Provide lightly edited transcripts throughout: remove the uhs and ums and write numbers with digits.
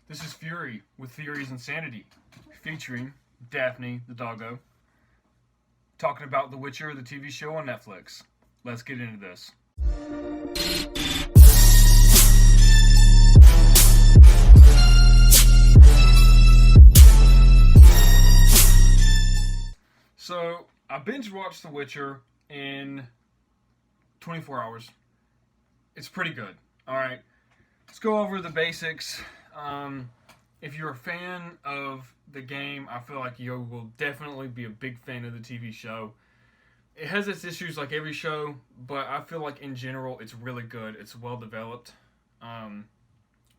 This is Fury with Fury's Insanity, featuring Daphne the doggo, talking about The Witcher, the TV show on Netflix. Let's get into this. So, I binge watched The Witcher in 24 hours. It's pretty good. Alright, let's go over the basics. If you're a fan of the game, I feel like you will definitely be a big fan of the TV show. It has its issues like every show, but I feel like in general it's really good. It's well developed.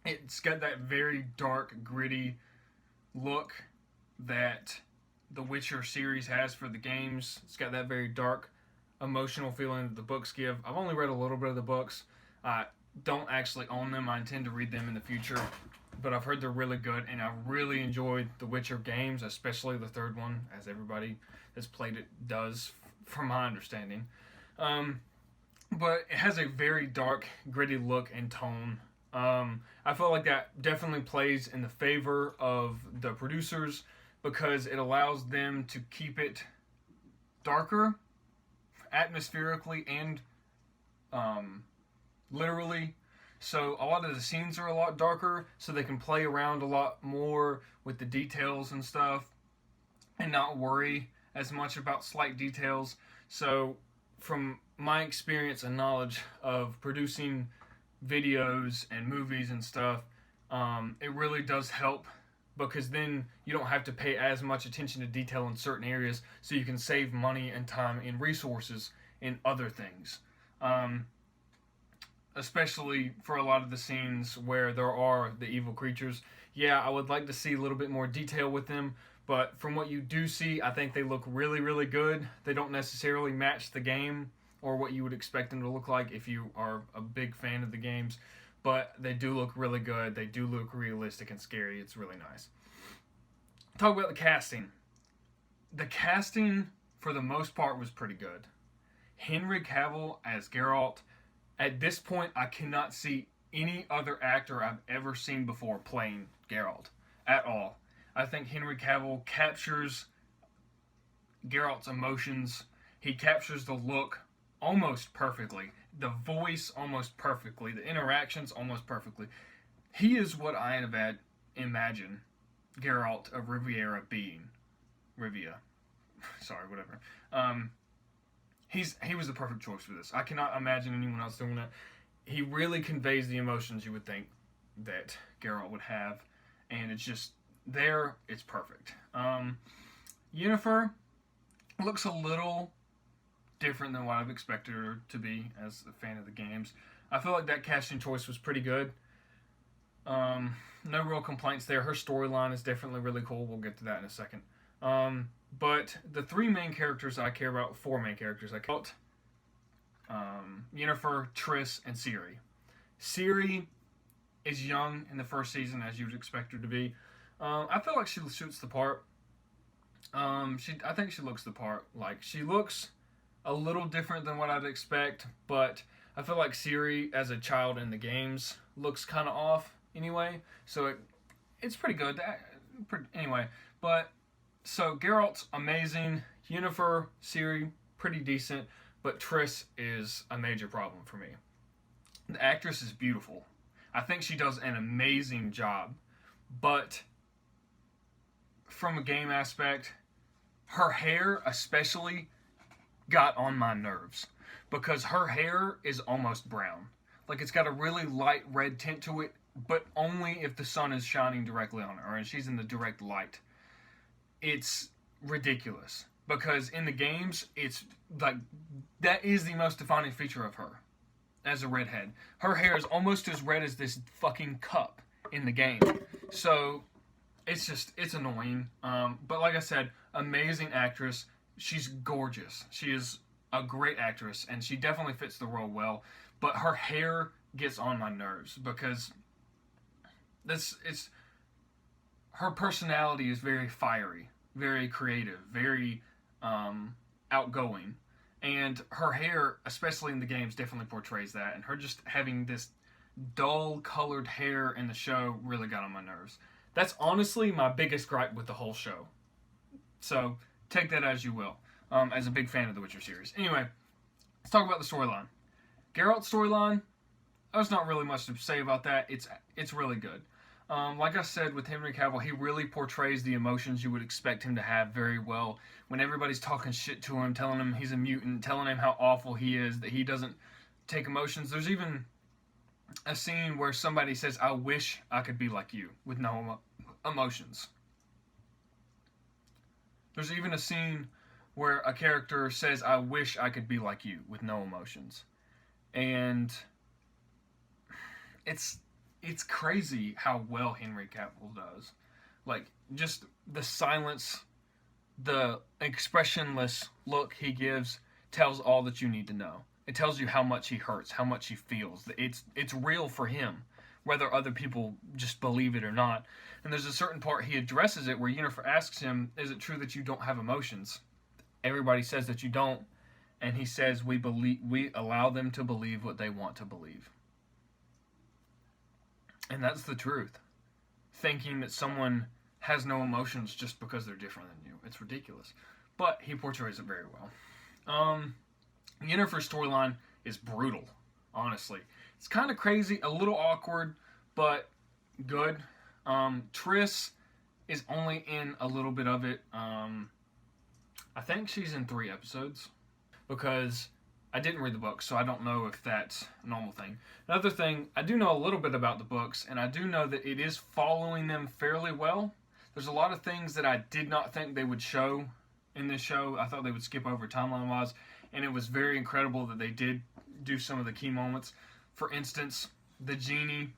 It's got that very dark, gritty look that the Witcher series has for the games. It's got that very dark, emotional feeling that the books give. I've only read a little bit of the books. I don't actually own them. I intend to read them in the future, but I've heard they're really good, and I really enjoyed the Witcher games, especially the third one, as everybody that's played it does, from my understanding. But it has a very dark, gritty look and tone. I feel like that definitely plays in the favor of the producers because it allows them to keep it darker, atmospherically, and literally. So a lot of the scenes are a lot darker, so they can play around a lot more with the details and stuff and not worry as much about slight details. So from my experience and knowledge of producing videos and movies and stuff, it really does help because then you don't have to pay as much attention to detail in certain areas, so you can save money and time and resources in other things. Especially for a lot of the scenes where there are the evil creatures. Yeah, I would like to see a little bit more detail with them, but from what you do see, I think they look really, really good. They don't necessarily match the game or what you would expect them to look like if you are a big fan of the games, but they do look really good. They do look realistic and scary. It's really nice. Talk about the casting. The casting, for the most part, was pretty good. Henry Cavill as Geralt. At this point, I cannot see any other actor I've ever seen before playing Geralt at all. I think Henry Cavill captures Geralt's emotions. He captures the look almost perfectly, the voice almost perfectly, the interactions almost perfectly. He is what I imagine Geralt of Rivia being. Rivia. Sorry, whatever. He was the perfect choice for this. I cannot imagine anyone else doing that. He really conveys the emotions you would think that Geralt would have, and it's just there. It's perfect. Yennefer looks a little different than what I've expected her to be as a fan of the games. I feel like that casting choice was pretty good. No real complaints there. Her storyline is definitely really cool. We'll get to that in a second. But the three main characters I care about, four main characters I care about, Yennefer, Triss, and Ciri. Ciri is young in the first season, as you would expect her to be. I feel like she shoots the part. I think she looks the part. Like, she looks a little different than what I'd expect, but I feel like Ciri, as a child in the games, looks kind of off anyway. So it's pretty good. Anyway, but so Geralt's amazing. Yennefer, Ciri, pretty decent. But Triss is a major problem for me. The actress is beautiful. I think she does an amazing job. But from a game aspect, her hair especially got on my nerves. Because her hair is almost brown. Like, it's got a really light red tint to it, but only if the sun is shining directly on her and she's in the direct light. It's ridiculous because in the games, it's like that is the most defining feature of her as a redhead. Her hair is almost as red as this fucking cup in the game. So it's annoying. But like I said, amazing actress. She's gorgeous. She is a great actress, and she definitely fits the role well. But her hair gets on my nerves because her personality is very fiery, very creative, very outgoing. And her hair, especially in the games, definitely portrays that. And her just having this dull colored hair in the show really got on my nerves. That's honestly my biggest gripe with the whole show. So take that as you will. As a big fan of the Witcher series. Anyway, let's talk about the storyline. Geralt's storyline, there's not really much to say about that. It's really good. Like I said with Henry Cavill, he really portrays the emotions you would expect him to have very well. When everybody's talking shit to him, telling him he's a mutant, telling him how awful he is, that he doesn't take emotions. There's even a scene where somebody says, "I wish I could be like you," with no emotions. There's even a scene where a character says, "I wish I could be like you," with no emotions. And it's crazy how well Henry Cavill does. Like, just the silence, the expressionless look he gives tells all that you need to know. It tells you how much he hurts, how much he feels. It's real for him, whether other people just believe it or not. And there's a certain part he addresses it where Yennefer asks him, "Is it true that you don't have emotions?" Everybody says that you don't, and he says, we allow them to believe what they want to believe. And that's the truth. Thinking that someone has no emotions just because they're different than you. It's ridiculous. But he portrays it very well. Yennefer's storyline is brutal, honestly. It's kind of crazy, a little awkward, but good. Triss is only in a little bit of it. I think she's in 3 episodes, because I didn't read the books, so I don't know if that's a normal thing. Another thing, I do know a little bit about the books, and I do know that it is following them fairly well. There's a lot of things that I did not think they would show in this show. I thought they would skip over timeline-wise, and it was very incredible that they did do some of the key moments. For instance, the genie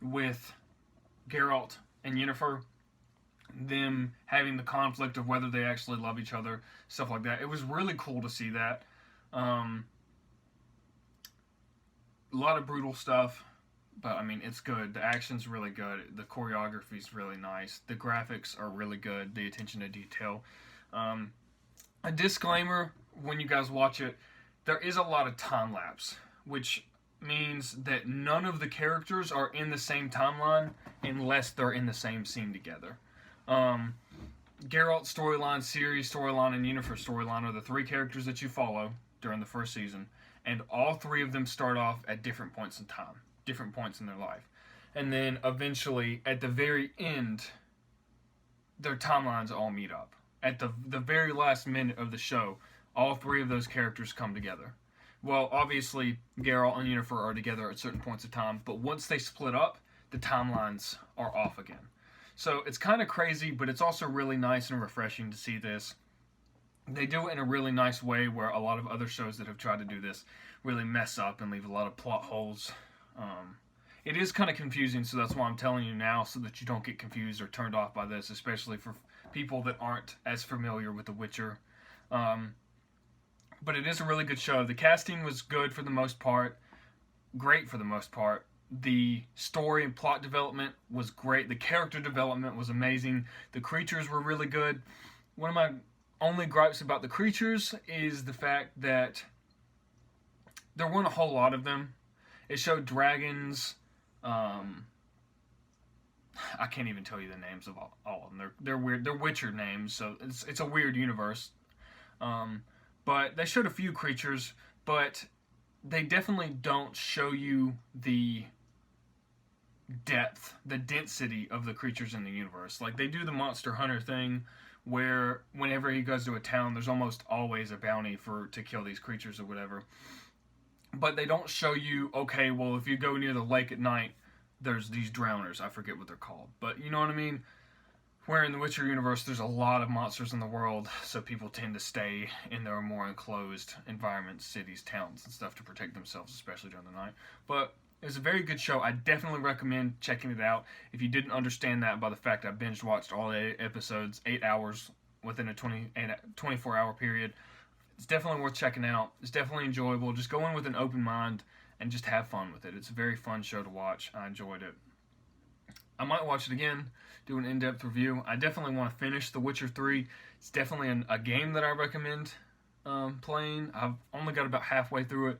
with Geralt and Yennefer, them having the conflict of whether they actually love each other, stuff like that. It was really cool to see that. A lot of brutal stuff, but I mean, it's good. The action's really good. The choreography's really nice. The graphics are really good. The attention to detail. A disclaimer, when you guys watch it, there is a lot of time lapse, which means that none of the characters are in the same timeline unless they're in the same scene together. Geralt's storyline, Ciri's storyline, and Yennefer's storyline are the 3 characters that you follow during the first season, and all 3 of them start off at different points in time, different points in their life. And then eventually, at the very end, their timelines all meet up. At the very last minute of the show, all 3 of those characters come together. Well, obviously, Geralt and Yennefer are together at certain points of time, but once they split up, the timelines are off again. So it's kind of crazy, but it's also really nice and refreshing to see this. They do it in a really nice way where a lot of other shows that have tried to do this really mess up and leave a lot of plot holes. It is kind of confusing, so that's why I'm telling you now, so that you don't get confused or turned off by this, especially for people that aren't as familiar with The Witcher. But it is a really good show. The casting was good for the most part, great for the most part. The story and plot development was great. The character development was amazing. The creatures were really good. One of my only gripes about the creatures is the fact that there weren't a whole lot of them. It showed dragons. I can't even tell you the names of all of them. They're weird. They're Witcher names, so it's a weird universe. But they showed a few creatures, but they definitely don't show you the depth, the density of the creatures in the universe. Like, they do the Monster Hunter thing, where whenever he goes to a town, there's almost always a bounty to kill these creatures or whatever. But they don't show you, okay, well, if you go near the lake at night, there's these drowners. I forget what they're called. But you know what I mean? Where in the Witcher universe, there's a lot of monsters in the world, so people tend to stay in their more enclosed environments, cities, towns, and stuff to protect themselves, especially during the night. But it's a very good show. I definitely recommend checking it out. If you didn't understand that by the fact I binge watched all 8 episodes, 8 hours within a 24-hour period, it's definitely worth checking out. It's definitely enjoyable. Just go in with an open mind and just have fun with it. It's a very fun show to watch. I enjoyed it. I might watch it again, do an in-depth review. I definitely want to finish The Witcher 3. It's definitely a game that I recommend playing. I've only got about halfway through it.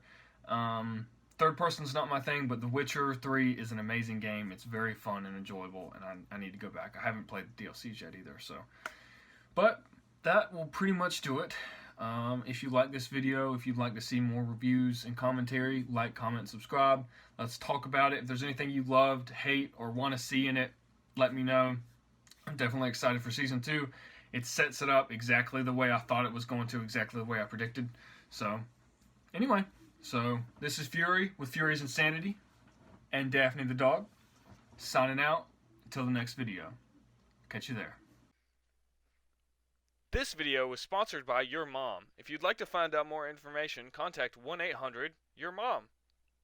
Third person's not my thing, but The Witcher 3 is an amazing game. It's very fun and enjoyable, and I need to go back. I haven't played the DLCs yet either, so. But that will pretty much do it. If you like this video, if you'd like to see more reviews and commentary, like, comment, subscribe. Let's talk about it. If there's anything you loved, hate, or want to see in it, let me know. I'm definitely excited for Season 2. It sets it up exactly the way I thought it was going to, exactly the way I predicted. So, anyway. So, this is Fury with Fury's Insanity and Daphne the dog, signing out until the next video. Catch you there. This video was sponsored by Your Mom. If you'd like to find out more information, contact 1-800-YOUR-MOM.